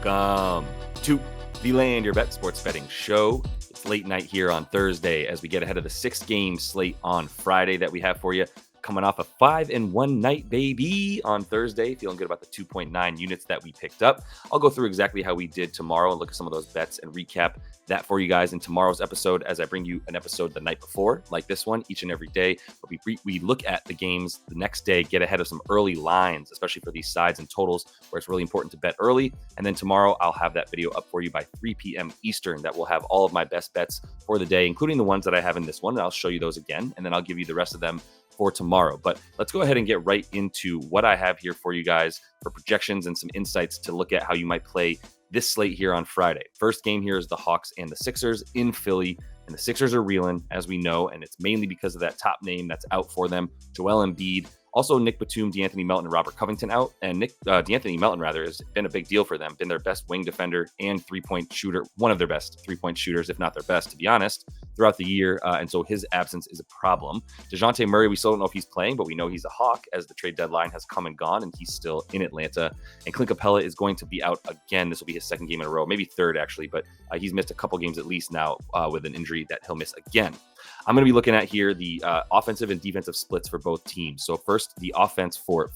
Welcome to the Land Your Bet Sports Betting Show. It's late night here on Thursday as we get ahead of the 6-game slate on Friday that we have for you. Coming off a 5-1 night, baby, on Thursday. Feeling good about the 2.9 units that we picked up. I'll go through exactly how we did tomorrow and look at some of those bets and recap that for you guys in tomorrow's episode as I bring you an episode the night before, like this one, each and every day. But we look at the games the next day, get ahead of some early lines, especially for these sides and totals where it's really important to bet early. And then tomorrow, I'll have that video up for you by 3 p.m. Eastern that will have all of my best bets for the day, including the ones that I have in this one. And I'll show you those again, and then I'll give you the rest of them for tomorrow. But let's go ahead and get right into what I have here for you guys for projections and some insights to look at how you might play this slate here on Friday. First game here is the Hawks and the Sixers in Philly, and the Sixers are reeling, as we know, and it's mainly because of that top name that's out for them, Joel Embiid. Also, Nick Batum, D'Anthony Melton, and Robert Covington out. And D'Anthony Melton, has been a big deal for them. Been their best wing defender and three-point shooter. One of their best three-point shooters, if not their best, to be honest, throughout the year. And so his absence is a problem. DeJounte Murray, we still don't know if he's playing, but we know he's a Hawk as the trade deadline has come and gone, and he's still in Atlanta. And Clint Capella is going to be out again. This will be his second game in a row, maybe third, actually. But he's missed a couple games at least now with an injury that he'll miss again. I'm going to be looking at here the offensive and defensive splits for both teams. So first, the offense for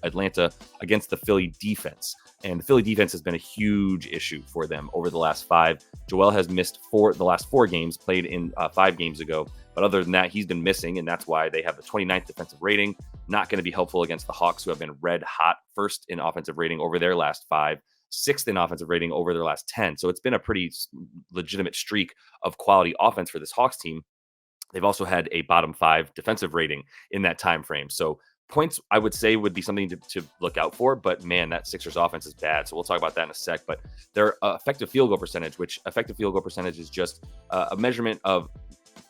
Atlanta against the Philly defense. And the Philly defense has been a huge issue for them over the last 5. Joel has missed the last 4 games, played in 5 games ago. But other than that, he's been missing, and that's why they have the 29th defensive rating. Not going to be helpful against the Hawks, who have been red hot, first in offensive rating over their last 5. 6th in offensive rating over their last 10. So it's been a pretty legitimate streak of quality offense for this Hawks team. They've also had a bottom 5 defensive rating in that time frame. So points, I would say, would be something to look out for. But man, that Sixers offense is bad. So we'll talk about that in a sec. But their effective field goal percentage, which effective field goal percentage is just a measurement of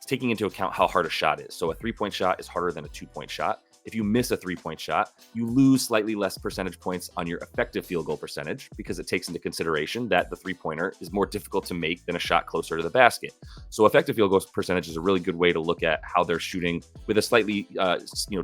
taking into account how hard a shot is. So a 3-point shot is harder than a 2-point shot. If you miss a 3-point shot, you lose slightly less percentage points on your effective field goal percentage because it takes into consideration that the 3-pointer is more difficult to make than a shot closer to the basket. So effective field goal percentage is a really good way to look at how they're shooting with a slightly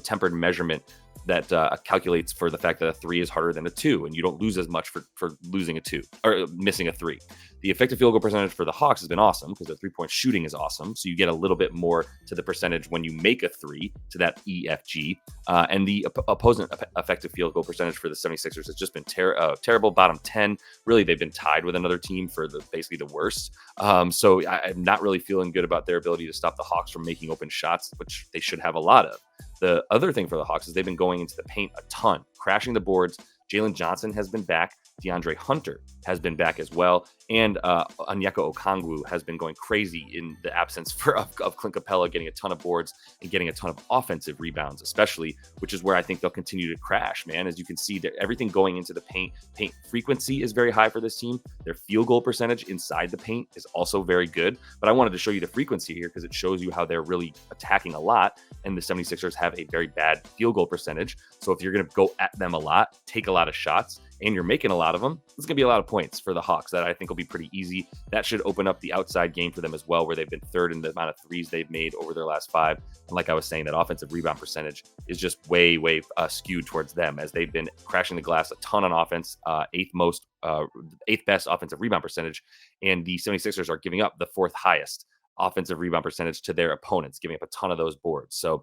tempered measurement that calculates for the fact that a 3 is harder than a 2, and you don't lose as much for losing a 2 or missing a 3. The effective field goal percentage for the Hawks has been awesome because their 3-point shooting is awesome. So you get a little bit more to the percentage when you make a 3 to that EFG. And the opposing effective field goal percentage for the 76ers has just been terrible, bottom 10. Really, they've been tied with another team for basically the worst. So I'm not really feeling good about their ability to stop the Hawks from making open shots, which they should have a lot of. The other thing for the Hawks is they've been going into the paint a ton, crashing the boards. Jalen Johnson has been back. DeAndre Hunter has been back as well. And Onyeka Okongwu has been going crazy in the absence of Clint Capella, getting a ton of boards and getting a ton of offensive rebounds, especially, which is where I think they'll continue to crash, man. As you can see, that everything going into the paint frequency is very high for this team. Their field goal percentage inside the paint is also very good. But I wanted to show you the frequency here because it shows you how they're really attacking a lot. And the 76ers have a very bad field goal percentage. So if you're going to go at them a lot, take a lot of shots, and you're making a lot of them, it's going to be a lot of points for the Hawks that I think will be pretty easy. That should open up the outside game for them as well, where they've been third in the amount of threes they've made over their last 5. And like I was saying, that offensive rebound percentage is just way skewed towards them as they've been crashing the glass a ton on offense, 8th best offensive rebound percentage. And the 76ers are giving up the 4th highest offensive rebound percentage to their opponents, giving up a ton of those boards. So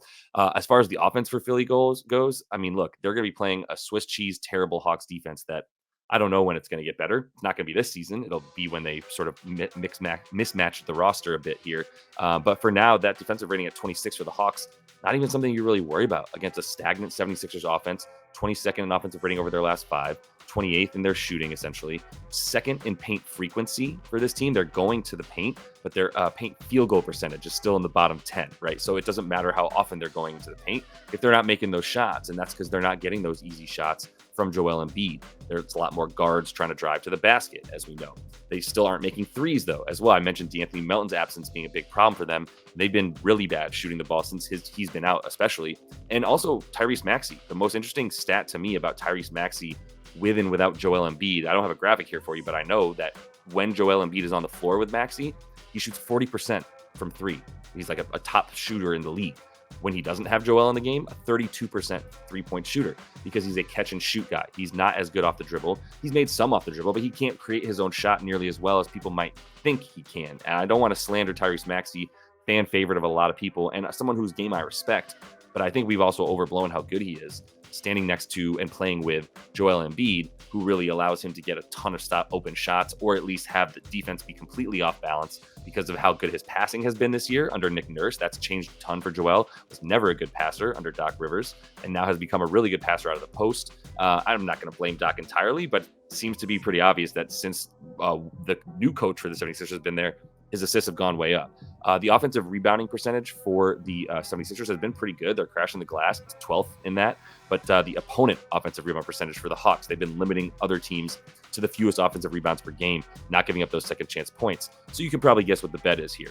as far as the offense for Philly goes, I mean, look, they're going to be playing a Swiss cheese, terrible Hawks defense that I don't know when it's going to get better. It's not going to be this season. It'll be when they sort of mismatch the roster a bit here. But for now, that defensive rating at 26 for the Hawks, not even something you really worry about against a stagnant 76ers offense, 22nd in offensive rating over their last 5. 28th in their shooting, essentially. 2nd in paint frequency for this team. They're going to the paint, but their paint field goal percentage is still in the bottom 10, right? So it doesn't matter how often they're going into the paint if they're not making those shots, and that's because they're not getting those easy shots from Joel Embiid. There's a lot more guards trying to drive to the basket, as we know. They still aren't making threes, though, as well. I mentioned D'Anthony Melton's absence being a big problem for them. They've been really bad shooting the ball since he's been out, especially. And also Tyrese Maxey. The most interesting stat to me about Tyrese Maxey with and without Joel Embiid, I don't have a graphic here for you, but I know that when Joel Embiid is on the floor with Maxey, he shoots 40% from 3. He's like a top shooter in the league. when he doesn't have Joel in the game, a 32% three-point shooter because he's a catch-and-shoot guy. He's not as good off the dribble. He's made some off the dribble, but he can't create his own shot nearly as well as people might think he can. And I don't want to slander Tyrese Maxey, fan favorite of a lot of people, and someone whose game I respect, but I think we've also overblown how good he is, standing next to and playing with Joel Embiid, who really allows him to get a ton of open shots, or at least have the defense be completely off balance because of how good his passing has been this year under Nick Nurse. That's changed a ton for Joel. Was never a good passer under Doc Rivers, and now has become a really good passer out of the post. I'm not going to blame Doc entirely, but it seems to be pretty obvious that since the new coach for the 76ers has been there, his assists have gone way up. The offensive rebounding percentage for the 76ers has been pretty good. They're crashing the glass. It's 12th in that. But the opponent offensive rebound percentage for the Hawks, they've been limiting other teams to the fewest offensive rebounds per game, not giving up those second chance points. So you can probably guess what the bet is here.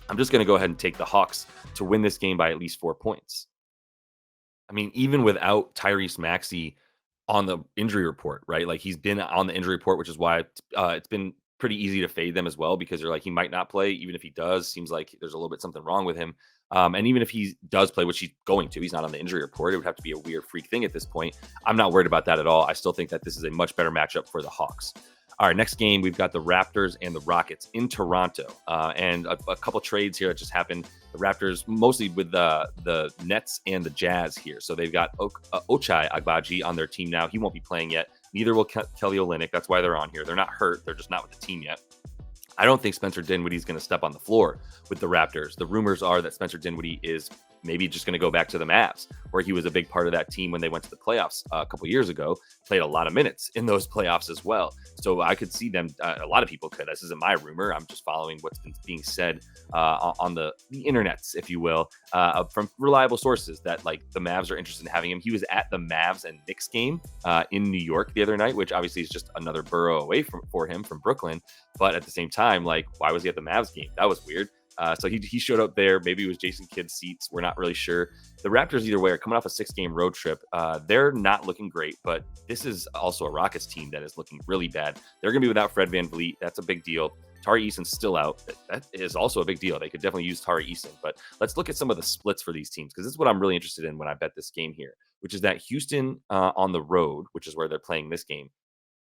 I'm just going to go ahead and take the Hawks to win this game by at least 4 points. I mean, even without Tyrese Maxey on the injury report, right? Like, he's been on the injury report, which is why it's been pretty easy to fade them as well, because you're like, he might not play. Even if he does, seems like there's a little bit something wrong with him. And even if he does play, which he's going to, he's not on the injury report. It would have to be a weird freak thing at this point. I'm not worried about that at all. I still think that this is a much better matchup for the Hawks. All right, next game, we've got the Raptors and the Rockets in Toronto. And a couple trades here that just happened. The Raptors, mostly with the Nets and the Jazz here. So they've got Ochai Agbaji on their team now. He won't be playing yet. Neither will Kelly Olynyk. That's why they're on here. They're not hurt. They're just not with the team yet. I don't think Spencer Dinwiddie's going to step on the floor with the Raptors. The rumors are that Spencer Dinwiddie is maybe just going to go back to the Mavs, where he was a big part of that team when they went to the playoffs a couple years ago, played a lot of minutes in those playoffs as well. So I could see them, a lot of people could. This isn't my rumor. I'm just following what's been being said on the internets, if you will, from reliable sources that like the Mavs are interested in having him. He was at the Mavs and Knicks game in New York the other night, which obviously is just another borough away for him from Brooklyn. But at the same time, like, why was he at the Mavs game? That was weird. So he showed up there. Maybe it was Jason Kidd's seats. We're not really sure. The Raptors, either way, are coming off a 6-game road trip. They're not looking great, but this is also a Rockets team that is looking really bad. They're going to be without Fred VanVleet. That's a big deal. Tari Eason's still out. That is also a big deal. They could definitely use Tari Eason. But let's look at some of the splits for these teams, because this is what I'm really interested in when I bet this game here, which is that Houston on the road, which is where they're playing this game,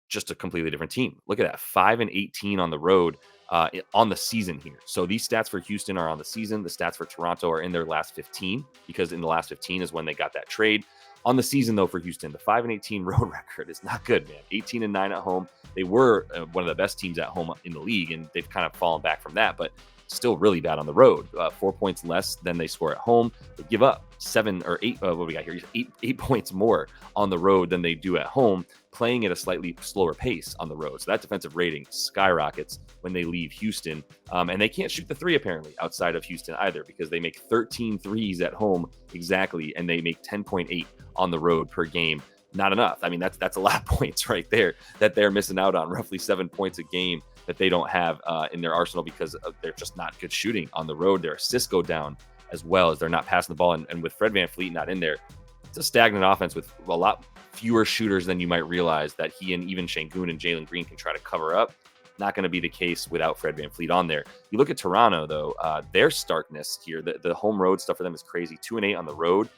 just a completely different team. Look at that, 5-18 on the road on the season here. So these stats for Houston are on the season. The stats for Toronto are in their last 15, because in the last 15 is when they got that trade. On the season, though, for Houston, the 5-18 road record is not good, man. 18-9 at home. They were one of the best teams at home in the league, and they've kind of fallen back from that, but still really bad on the road. 4 points less than they score at home. They give up 7 or 8. What do we got here? 8 points more on the road than they do at home, playing at a slightly slower pace on the road. So that defensive rating skyrockets when they leave Houston. And they can't shoot the three, apparently, outside of Houston either, because they make 13 threes at home exactly, and they make 10.8 on the road per game. Not enough. I mean, that's a lot of points right there that they're missing out on, roughly 7 points a game that they don't have in their arsenal, because they're just not good shooting on the road. Their assists go down as well as they're not passing the ball. And with Fred VanVleet not in there, it's a stagnant offense with a lot fewer shooters than you might realize that he and even Şengün and Jalen Green can try to cover up. Not going to be the case without Fred VanVleet on there. You look at Toronto, though, their starkness here, the home road stuff for them is crazy. 2-8 on the road.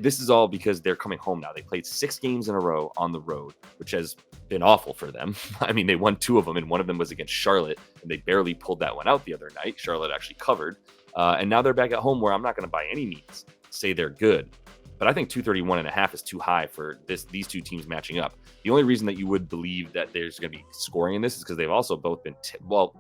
This is all because they're coming home now. They played 6 games in a row on the road, which has been awful for them. I mean, they won 2 of them, and one of them was against Charlotte, and they barely pulled that one out the other night. Charlotte actually covered. And now they're back at home, where I'm not going to by any means say they're good. But I think 231.5 is too high for these two teams matching up. The only reason that you would believe that there's going to be scoring in this is because they've also both been,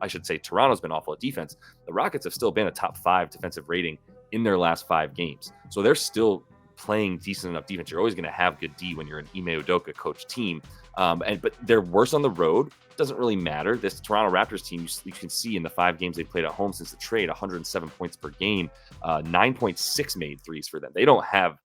I should say Toronto's been awful at defense. The Rockets have still been a top 5 defensive rating in their last 5 games. So they're still playing decent enough defense. You're always going to have good D when you're an Ime Udoka coach team. But they're worse on the road. Doesn't really matter. This Toronto Raptors team, you can see in the 5 games they played at home since the trade, 107 points per game, 9.6 made threes for them. They don't have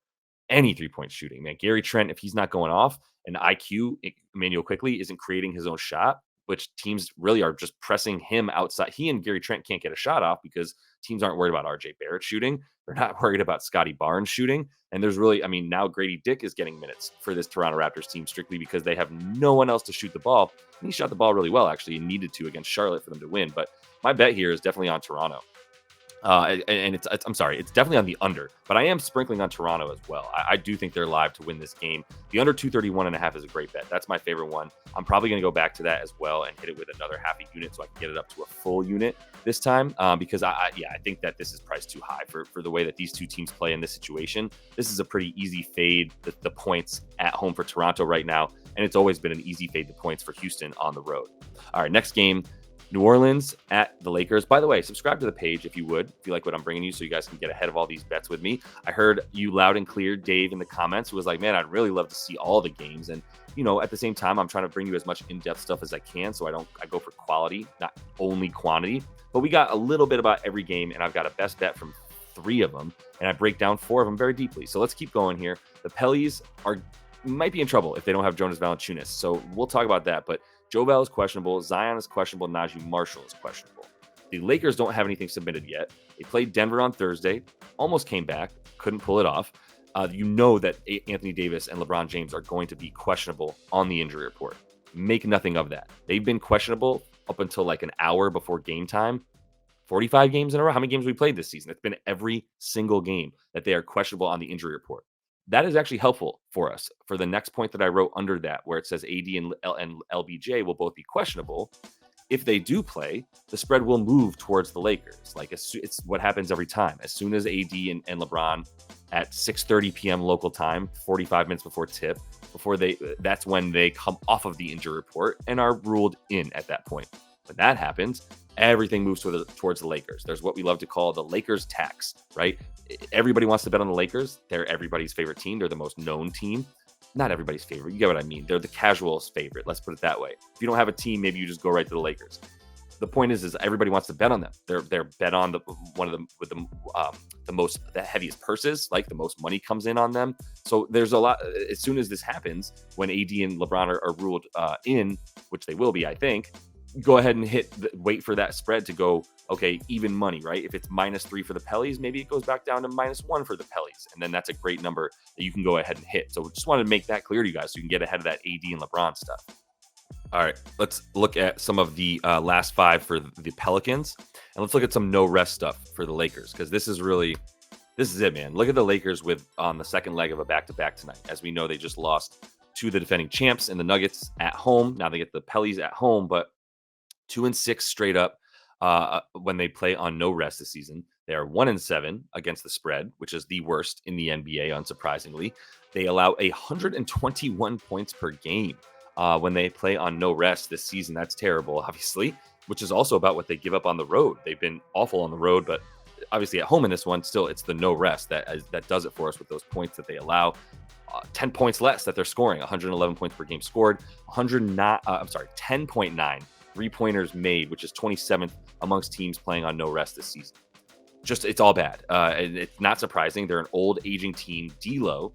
any 3-point shooting, man. Gary Trent, if he's not going off, and IQ, Emmanuel Quickley, isn't creating his own shot, which teams really are just pressing him outside. He and Gary Trent can't get a shot off because teams aren't worried about RJ Barrett shooting. They're not worried about Scotty Barnes shooting. And there's really, I mean, now Grady Dick is getting minutes for this Toronto Raptors team strictly because they have no one else to shoot the ball. And he shot the ball really well, actually. He needed to against Charlotte for them to win. But my bet here is definitely on Toronto. And I'm sorry, it's definitely on the under, but I am sprinkling on Toronto as well. I do think they're live to win this game. The under 231.5 is a great bet. That's my favorite one. I'm probably going to go back to that as well and hit it with another half a unit so I can get it up to a full unit this time, because I think that this is priced too high for the way that these two teams play in this situation. This is a pretty easy fade, the points at home for Toronto right now, and it's always been an easy fade the points for Houston on the road. All right, next game. New Orleans at the Lakers. By the way, subscribe to the page if you would, if you like what I'm bringing you, so you guys can get ahead of all these bets with me. I heard you loud and clear, Dave, in the comments, who was like, man, I'd really love to see all the games. And, at the same time, I'm trying to bring you as much in-depth stuff as I can, so I go for quality, not only quantity. But we got a little bit about every game, and I've got a best bet from 3 of them, and I break down 4 of them very deeply. So let's keep going here. The Pellies might be in trouble if they don't have Jonas Valanciunas. So we'll talk about that, but Joe Bell is questionable. Zion is questionable. Najee Marshall is questionable. The Lakers don't have anything submitted yet. They played Denver on Thursday, almost came back, couldn't pull it off. You know that Anthony Davis and LeBron James are going to be questionable on the injury report. Make nothing of that. They've been questionable up until like an hour before game time. 45 games in a row. How many games have we played this season? It's been every single game that they are questionable on the injury report. That is actually helpful for us for the next point that I wrote under that, where it says AD and LBJ will both be questionable. If they do play, the spread will move towards the Lakers. Like it's what happens every time. As soon as AD and LeBron at 6:30 p.m. local time, 45 minutes before tip, that's when they come off of the injury report and are ruled in at that point. When that happens, everything moves towards the Lakers. There's what we love to call the Lakers tax, right? Everybody wants to bet on the Lakers. They're everybody's favorite team. They're the most known team. Not everybody's favorite. You get what I mean. They're the casual's favorite. Let's put it that way. If you don't have a team, maybe you just go right to the Lakers. The point is everybody wants to bet on them. They're bet on one of them with the heaviest purses, like the most money comes in on them. So there's a lot. As soon as this happens, when AD and LeBron are ruled in, which they will be, I think. Go ahead and wait for that spread to go, okay, even money, right? If it's -3 for the Pellies, maybe it goes back down to -1 for the Pellies. And then that's a great number that you can go ahead and hit. So just wanted to make that clear to you guys so you can get ahead of that AD and LeBron stuff. All right, let's look at some of the last 5 for the Pelicans. And let's look at some no rest stuff for the Lakers, because this is it, man. Look at the Lakers on the second leg of a back-to-back tonight. As we know, they just lost to the defending champs and the Nuggets at home. Now they get the Pellies at home, but 2-6 straight up when they play on no rest this season. They are 1-7 against the spread, which is the worst in the NBA, unsurprisingly. They allow 121 points per game when they play on no rest this season. That's terrible, obviously, which is also about what they give up on the road. They've been awful on the road, but obviously at home in this one, still it's the no rest that does it for us with those points that they allow. 10 points less that they're scoring, 111 points per game scored, 10.9 3-pointers made, which is 27th amongst teams playing on no rest this season. Just, it's all bad. And it's not surprising. They're an old, aging team. D'Lo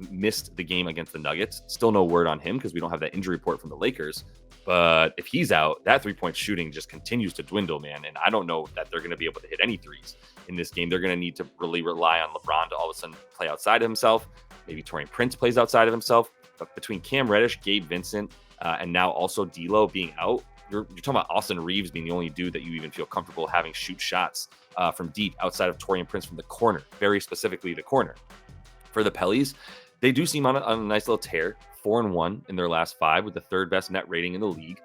missed the game against the Nuggets. Still no word on him because we don't have that injury report from the Lakers. But if he's out, that 3-point shooting just continues to dwindle, man. And I don't know that they're going to be able to hit any threes in this game. They're going to need to really rely on LeBron to all of a sudden play outside of himself. Maybe Taurean Prince plays outside of himself. But between Cam Reddish, Gabe Vincent, and now also D'Lo being out, you're talking about Austin Reeves being the only dude that you even feel comfortable having shoot shots from deep outside of Taurean Prince from the corner, very specifically the corner. For the Pellies, they do seem on a nice little tear, 4-1 in their last 5 with the 3rd best net rating in the league.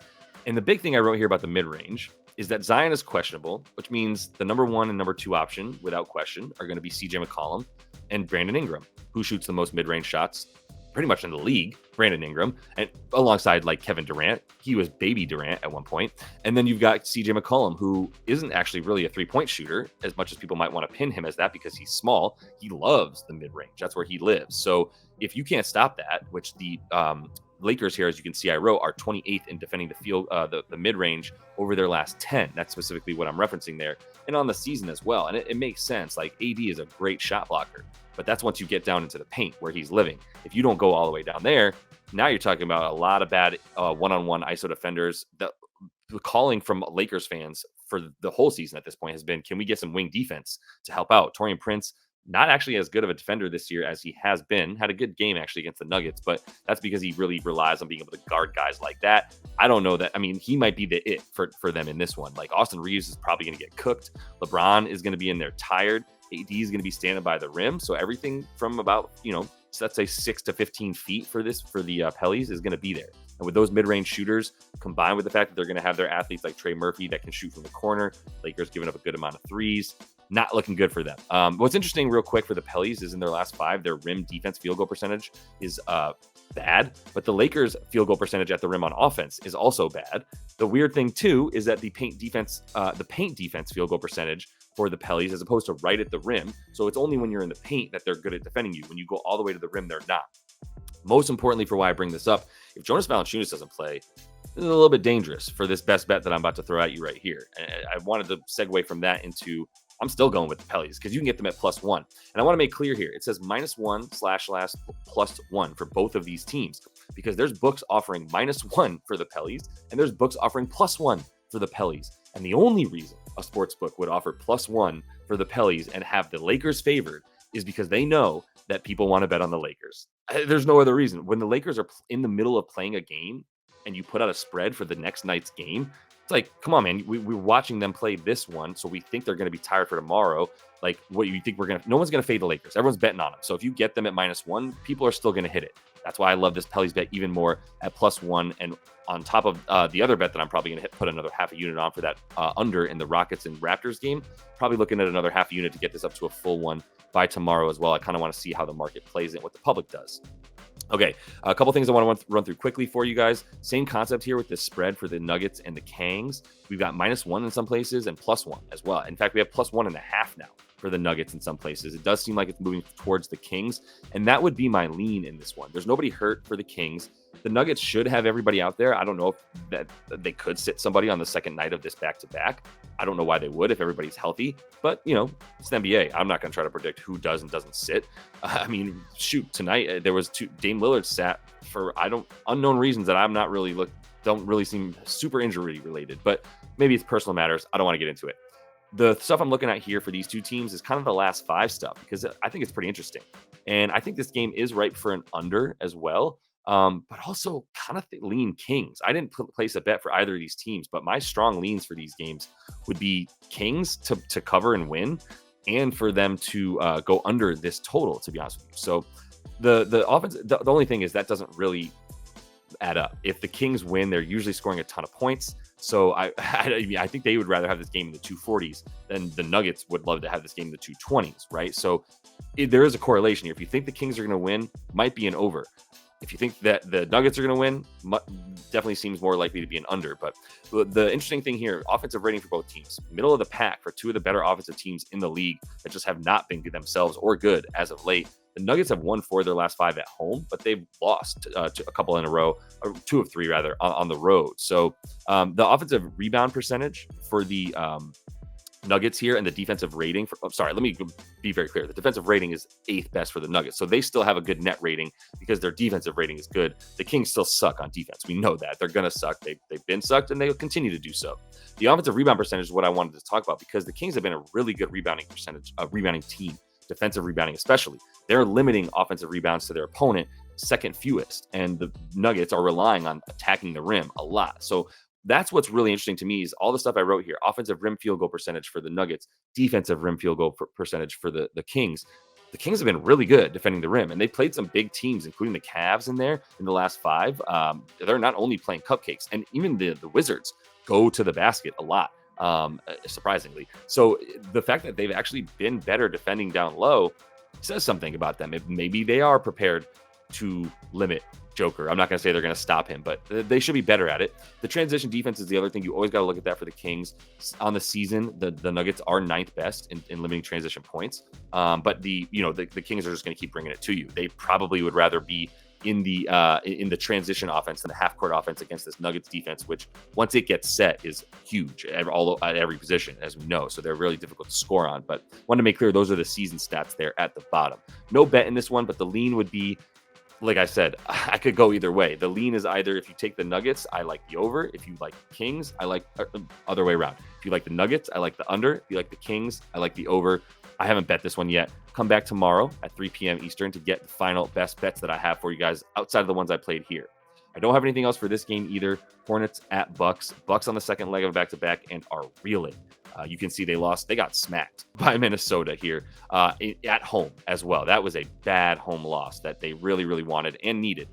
And the big thing I wrote here about the mid-range is that Zion is questionable, which means the number 1 and number 2 option, without question, are going to be CJ McCollum and Brandon Ingram, who shoots the most mid-range shots pretty much in the league, Brandon Ingram, and alongside like Kevin Durant. He was baby Durant at one point. And then you've got CJ McCollum, who isn't actually really a 3-point shooter, as much as people might want to pin him as that because he's small. He loves the mid-range. That's where he lives. So if you can't stop that, which the Lakers here, as you can see, I wrote, are 28th in defending the field, the mid-range over their last 10. That's specifically what I'm referencing there. And on the season as well. And it makes sense. Like, AD is a great shot blocker, but that's once you get down into the paint where he's living. If you don't go all the way down there, now you're talking about a lot of bad one-on-one ISO defenders. The calling from Lakers fans for the whole season at this point has been, can we get some wing defense to help out? Taurean Prince, not actually as good of a defender this year as he has been. Had a good game actually against the Nuggets, but that's because he really relies on being able to guard guys like that. I don't know that. I mean, he might be the it for them in this one. Like Austin Reeves is probably going to get cooked. LeBron is going to be in there tired. AD is going to be standing by the rim. So everything from about, let's say 6 to 15 feet for the Pellies is going to be there. And with those mid-range shooters, combined with the fact that they're going to have their athletes like Trey Murphy that can shoot from the corner, Lakers giving up a good amount of threes, not looking good for them. What's interesting real quick for the Pellies is in their last 5, their rim defense field goal percentage is bad, but the Lakers field goal percentage at the rim on offense is also bad. The weird thing too is that the paint defense field goal percentage for the Pellies as opposed to right at the rim. So it's only when you're in the paint that they're good at defending you. When you go all the way to the rim, they're not. Most importantly for why I bring this up, if Jonas Valanciunas doesn't play, it's a little bit dangerous for this best bet that I'm about to throw at you right here. And I wanted to segue from that into, I'm still going with the Pellies because you can get them at +1. And I want to make clear here, it says -1/last +1 for both of these teams because there's books offering -1 for the Pellies and there's books offering +1 for the Pellies. And the only reason a sports book would offer +1 for the Pellies and have the Lakers favored is because they know that people want to bet on the Lakers. There's no other reason. When the Lakers are in the middle of playing a game and you put out a spread for the next night's game, it's like, come on, man. We're watching them play this one, so we think they're going to be tired for tomorrow. Like, what you think no one's going to fade the Lakers. Everyone's betting on them. So if you get them at -1, people are still going to hit it. That's why I love this Pellies bet even more at +1. And on top of the other bet that I'm probably going to put another half a unit on for that under in the Rockets and Raptors game, probably looking at another half a unit to get this up to a full one by tomorrow as well. I kind of want to see how the market plays it, what the public does. Okay, a couple things I want to run through quickly for you guys. Same concept here with the spread for the Nuggets and the Kangs. We've got -1 in some places and +1 as well. In fact, we have +1.5 now for the Nuggets in some places. It does seem like it's moving towards the Kings, and that would be my lean in this one. There's nobody hurt for the Kings. The Nuggets should have everybody out there. I don't know if that they could sit somebody on the second night of this back-to-back. I don't know why they would if everybody's healthy, but it's the NBA. I'm not going to try to predict who does and doesn't sit. I mean, shoot, tonight there was Dame Lillard sat for unknown reasons that I'm not really don't really seem super injury related, but maybe it's personal matters. I don't want to get into it. The stuff I'm looking at here for these two teams is kind of the last 5 stuff because I think it's pretty interesting, and I think this game is ripe for an under as well. But also kind of lean Kings. I didn't place a bet for either of these teams, but my strong leans for these games would be Kings to cover and win, and for them to go under this total, to be honest with you. So the offense, the only thing is that doesn't really add up. If the Kings win, they're usually scoring a ton of points. So I think they would rather have this game in the 240s than the Nuggets would love to have this game in the 220s, right? So there is a correlation here. If you think the Kings are going to win, might be an over. If you think that the Nuggets are going to win, definitely seems more likely to be an under. But the interesting thing here, offensive rating for both teams, middle of the pack for 2 of the better offensive teams in the league that just have not been good themselves or good as of late. The Nuggets have won 4 of their last 5 at home, but they've lost to a couple in a row, or 2 of 3 rather, on the road. So the offensive rebound percentage for the Nuggets here and the defensive rating let me be very clear. The defensive rating is 8th best for the Nuggets. So they still have a good net rating because their defensive rating is good. The Kings still suck on defense. We know that. They're going to suck. They've been sucked and they'll continue to do so. The offensive rebound percentage is what I wanted to talk about because the Kings have been a really good rebounding team, defensive rebounding especially. They're limiting offensive rebounds to their opponent, second fewest. And the Nuggets are relying on attacking the rim a lot. So that's what's really interesting to me is all the stuff I wrote here. Offensive rim field goal percentage for the Nuggets, defensive rim field goal percentage for the Kings. The Kings have been really good defending the rim, and they played some big teams, including the Cavs in there in the last 5. They're not only playing cupcakes, and even the Wizards go to the basket a lot, surprisingly. So the fact that they've actually been better defending down low says something about them. Maybe they are prepared to limit Joker. I'm not going to say they're going to stop him, but they should be better at it. The transition defense is the other thing. You always got to look at that for the Kings. On the season, the Nuggets are 9th best in limiting transition points. But the Kings are just going to keep bringing it to you. They probably would rather be in the transition offense than the half court offense against this Nuggets defense, which once it gets set is huge at every position, as we know. So they're really difficult to score on. But want to make clear those are the season stats there at the bottom. No bet in this one, but the lean would be, like I said, I could go either way. The lean is either if you take the Nuggets, I like the over. If you like Kings, I like other way around. If you like the Nuggets, I like the under. If you like the Kings, I like the over. I haven't bet this one yet. Come back tomorrow at 3 p.m. Eastern to get the final best bets that I have for you guys outside of the ones I played here. I don't have anything else for this game either. Hornets at Bucks. Bucks on the second leg of a back-to-back and are reeling. You can see they lost. They got smacked by Minnesota here at home as well. That was a bad home loss that they really, really wanted and needed.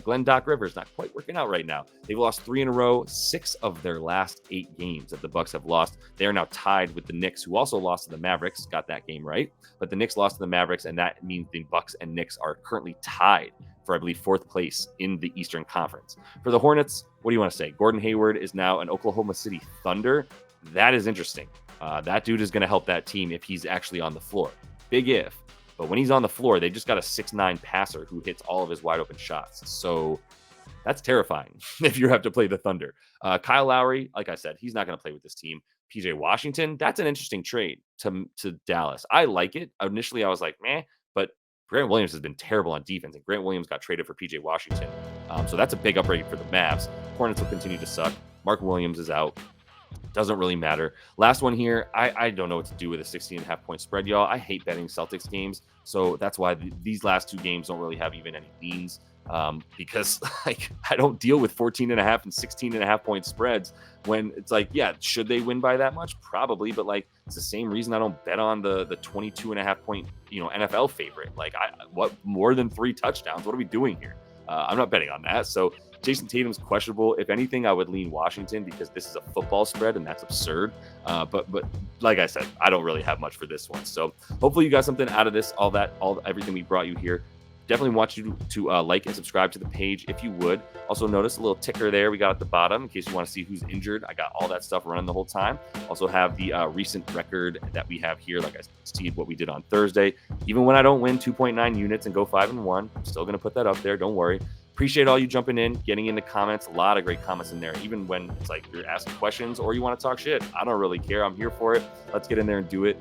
Glenn Doc Rivers not quite working out right now. They've lost 3 in a row, 6 of their last 8 games that the Bucks have lost. They are now tied with the Knicks, who also lost to the Mavericks. Got that game right, but the Knicks lost to the Mavericks, and that means the Bucks and Knicks are currently tied for, I believe, 4th place in the Eastern Conference. For the Hornets, what do you want to say? Gordon Hayward is now an Oklahoma City Thunder. That is interesting. That dude is going to help that team if he's actually on the floor. Big if. But when he's on the floor, they just got a 6'9" passer who hits all of his wide open shots. So that's terrifying if you have to play the Thunder. Kyle Lowry, like I said, he's not going to play with this team. PJ Washington, that's an interesting trade to Dallas. I like it. Initially, I was like, meh, but Grant Williams has been terrible on defense, and Grant Williams got traded for PJ Washington. So that's a big upgrade for the Mavs. Hornets will continue to suck. Mark Williams is out. Doesn't really matter. Last one here. I don't know what to do with a 16.5 point spread, y'all. I hate betting Celtics games. So that's why these last 2 games don't really have even any leans. Because like I don't deal with 14.5 and 16.5 point spreads when it's like, yeah, should they win by that much? Probably, but like it's the same reason I don't bet on the 22.5 point, NFL favorite. Like what more than 3 touchdowns? What are we doing here? I'm not betting on that. So Jason Tatum's questionable. If anything, I would lean Washington because this is a football spread and that's absurd. But like I said, I don't really have much for this one. So hopefully you got something out of this, everything we brought you here. Definitely want you to like and subscribe to the page if you would. Also notice a little ticker there we got at the bottom in case you want to see who's injured. I got all that stuff running the whole time. Also have the recent record that we have here. Like I said, what we did on Thursday. Even when I don't win 2.9 units and go 5-1, I'm still going to put that up there. Don't worry. Appreciate all you jumping in, getting in the comments. A lot of great comments in there, even when it's like you're asking questions or you want to talk shit. I don't really care. I'm here for it. Let's get in there and do it.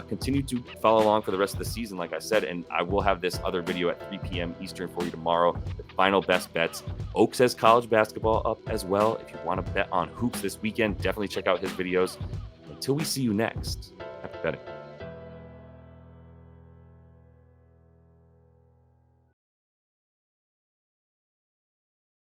Continue to follow along for the rest of the season, like I said, and I will have this other video at 3 p.m. Eastern for you tomorrow. The final best bets. Oaks has college basketball up as well. If you want to bet on hoops this weekend, definitely check out his videos. Until we see you next, happy betting.